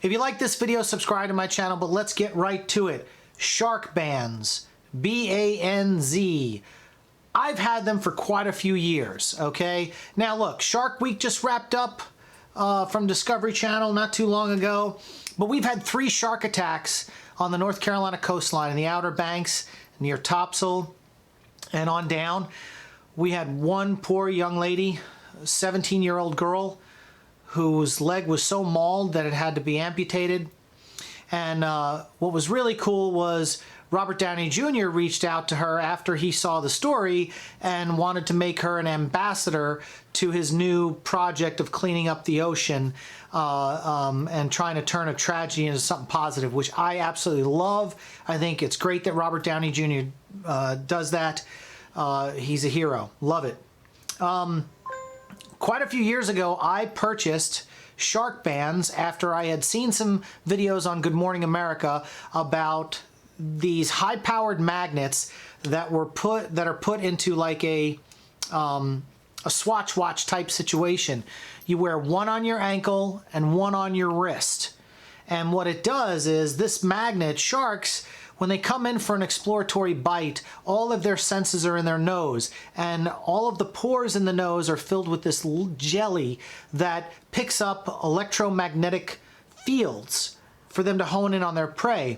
If you like this video, subscribe to my channel, but let's get right to it. Sharkbanz, B-A-N-Z. I've had them for quite a few years, okay? Now look, Shark Week just wrapped up from Discovery Channel not too long ago, but we've had 3 shark attacks on the North Carolina coastline in the Outer Banks, near Topsail, and on down. We had one poor young lady, a 17-year-old girl, whose leg was so mauled that it had to be amputated. And what was really cool was Robert Downey Jr. reached out to her after he saw the story and wanted to make her an ambassador to his new project of cleaning up the ocean and trying to turn a tragedy into something positive, which I absolutely love. I think it's great that Robert Downey Jr. Does that. He's a hero. Love it. Quite a few years ago, I purchased Sharkbanz after I had seen some videos on Good Morning America about these high-powered magnets that are put into like a Swatch watch type situation. You wear one on your ankle and one on your wrist. And what it does is this magnet, sharks, when they come in for an exploratory bite, all of their senses are in their nose, and all of the pores in the nose are filled with this jelly that picks up electromagnetic fields for them to hone in on their prey.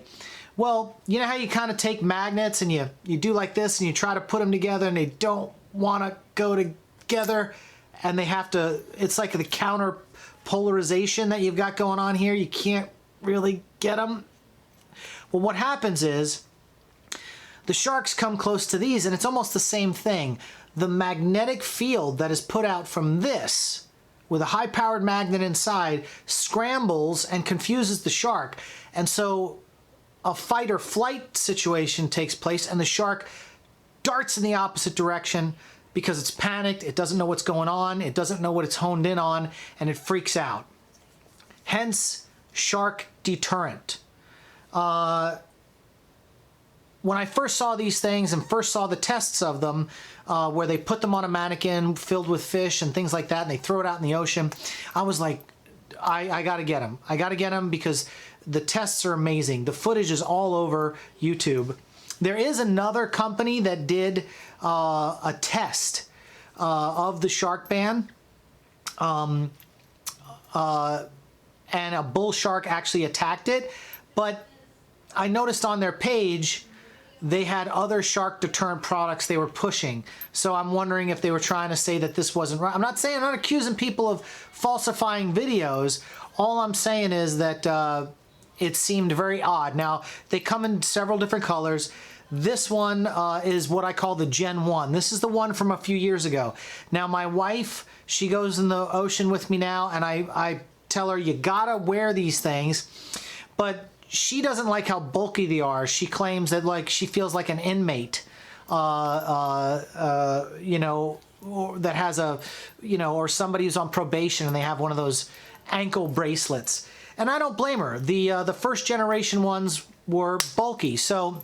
Well, you know how you kind of take magnets and you do like this and you try to put them together and they don't want to go together and they have to, it's like the counter polarization that you've got going on here. You can't really get them. Well, what happens is the sharks come close to these and it's almost the same thing. The magnetic field that is put out from this with a high-powered magnet inside scrambles and confuses the shark. And so a fight or flight situation takes place and the shark darts in the opposite direction because it's panicked, it doesn't know what's going on, it doesn't know what it's honed in on, and it freaks out. Hence, shark deterrent. When I first saw these things and first saw the tests of them, where they put them on a mannequin filled with fish and things like that, and they throw it out in the ocean, I was like, I gotta get them. I gotta get them because the tests are amazing. The footage is all over YouTube. There is another company that did a test of the Sharkbanz, and a bull shark actually attacked it, but I noticed on their page they had other shark deterrent products they were pushing. So I'm wondering if they were trying to say that this wasn't right. I'm not accusing people of falsifying videos. All I'm saying is that it seemed very odd. Now, they come in several different colors. This one is what I call the Gen 1. This is the one from a few years ago. Now, my wife, she goes in the ocean with me now, and I tell her, you gotta wear these things. But she doesn't like how bulky they are. She claims that like she feels like an inmate, you know, that has a, you know, or somebody who's on probation and they have one of those ankle bracelets. And I don't blame her. The first generation ones were bulky. So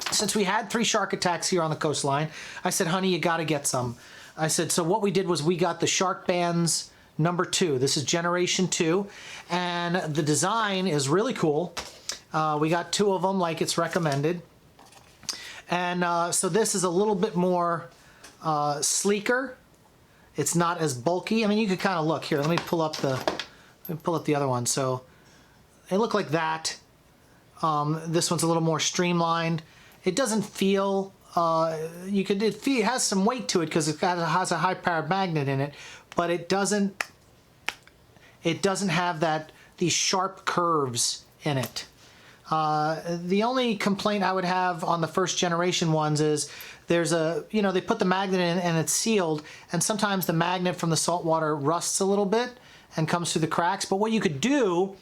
since we had 3 shark attacks here on the coastline, I said, honey, you got to get some. I said, so what we did was we got the Sharkbanz number 2. This is generation 2, and the design is really cool. We got 2 of them like it's recommended. And so this is a little bit more sleeker. It's not as bulky. I mean, you could kind of look here. Let me pull up the other one. So they look like that. This one's a little more streamlined. It doesn't feel, it has some weight to it because it has a high-powered magnet in it, but it doesn't have these sharp curves in it. The only complaint I would have on the first generation ones is there's a, you know, they put the magnet in and it's sealed, and sometimes the magnet from the salt water rusts a little bit and comes through the cracks. But what you could do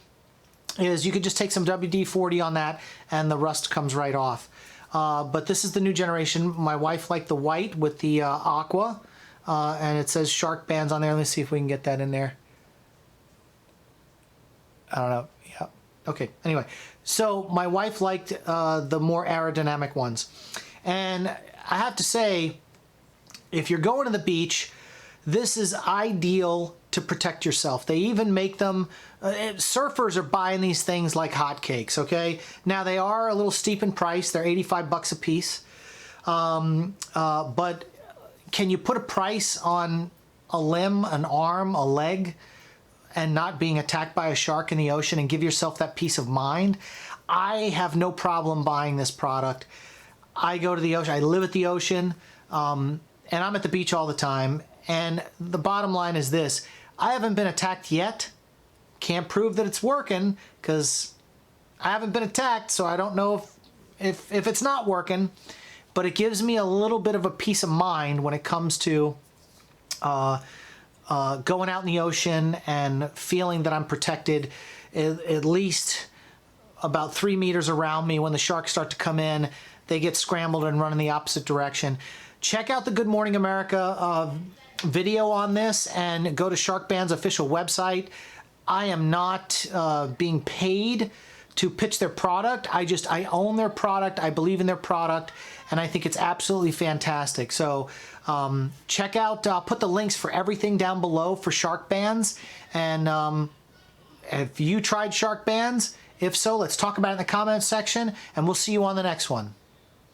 is you could just take some WD-40 on that and the rust comes right off. But this is the new generation. My wife liked the white with the aqua, and it says Sharkbanz on there. Let's see if we can get that in there. I don't know. Yeah. Okay. Anyway, so my wife liked the more aerodynamic ones. And I have to say, if you're going to the beach, this is ideal to protect yourself. They even make them, surfers are buying these things like hotcakes, okay? Now they are a little steep in price. They're 85 bucks a piece. But can you put a price on a limb, an arm, a leg, and not being attacked by a shark in the ocean and give yourself that peace of mind? I have no problem buying this product. I go to the ocean, I live at the ocean, and I'm at the beach all the time. And the bottom line is this: I haven't been attacked yet. Can't prove that it's working because I haven't been attacked, so I don't know if it's not working. But it gives me a little bit of a peace of mind when it comes to going out in the ocean and feeling that I'm protected at least about 3 meters around me. When the sharks start to come in, they get scrambled and run in the opposite direction. Check out the Good Morning America video on this and go to Sharkbanz official website. I am not being paid to pitch their product. I own their product. I believe in their product, and I think it's absolutely fantastic. So check out, I'll put the links for everything down below for Sharkbanz. And have you tried Sharkbanz? If so, let's talk about it in the comments section, and we'll see you on the next one.